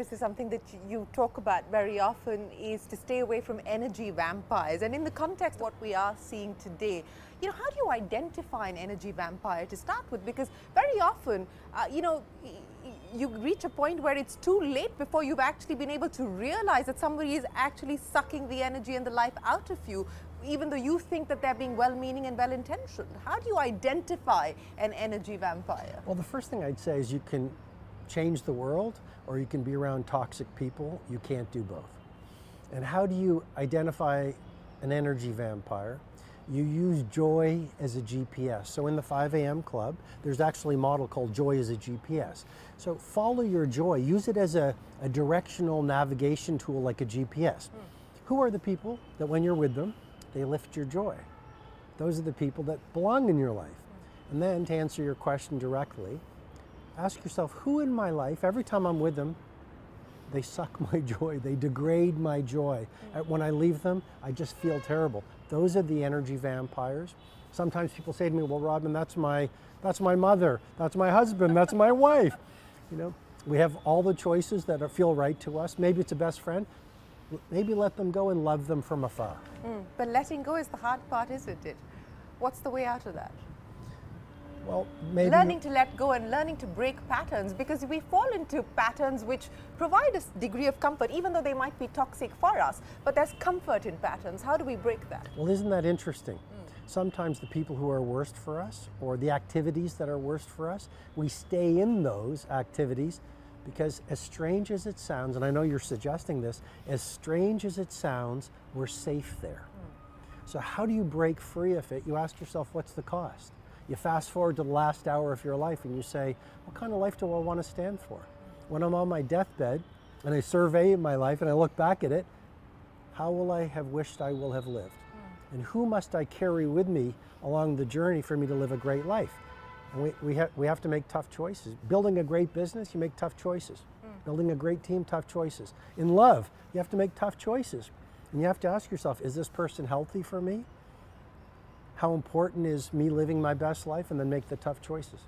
this is something that you talk about very often, is to stay away from energy vampires. And in the context of what we are seeing today, how do you identify an energy vampire to start with? Because very often, you reach a point where it's too late before you've actually been able to realize that somebody is actually sucking the energy and the life out of you, even though you think that they're being well-meaning and well-intentioned. How do you identify an energy vampire? Well, the first thing I'd say is you can change the world, or you can be around toxic people. You can't do both. And how do you identify an energy vampire? You use joy as a GPS. So in the 5 a.m. club, there's actually a model called Joy as a GPS. So follow your joy. Use it as a directional navigation tool like a GPS. Who are the people that when you're with them, they lift your joy? Those are the people that belong in your life. And then to answer your question directly, ask yourself, who in my life, every time I'm with them, they suck my joy, they degrade my joy. When I leave them, I just feel terrible. Those are the energy vampires. Sometimes people say to me, well, Robin, that's my mother, that's my husband, that's my wife. We have all the choices that feel right to us. Maybe it's a best friend. Maybe let them go and love them from afar. But letting go is the hard part, isn't it? What's the way out of that? Well, maybe learning to let go and learning to break patterns, because we fall into patterns which provide a degree of comfort, even though they might be toxic for us. But there's comfort in patterns. How do we break that? Well, isn't that interesting? Sometimes the people who are worst for us, or the activities that are worst for us, we stay in those activities because, as strange as it sounds, and I know you're suggesting this, as strange as it sounds, we're safe there. So how do you break free of it? You ask yourself, what's the cost? You fast forward to the last hour of your life and you say, what kind of life do I want to stand for? When I'm on my deathbed and I survey my life and I look back at it, how will I have wished I will have lived? And who must I carry with me along the journey for me to live a great life? And we have to make tough choices. Building a great business, you make tough choices. Building a great team, tough choices. In love, you have to make tough choices. And you have to ask yourself, is this person healthy for me? How important is me living my best life? And then make the tough choices.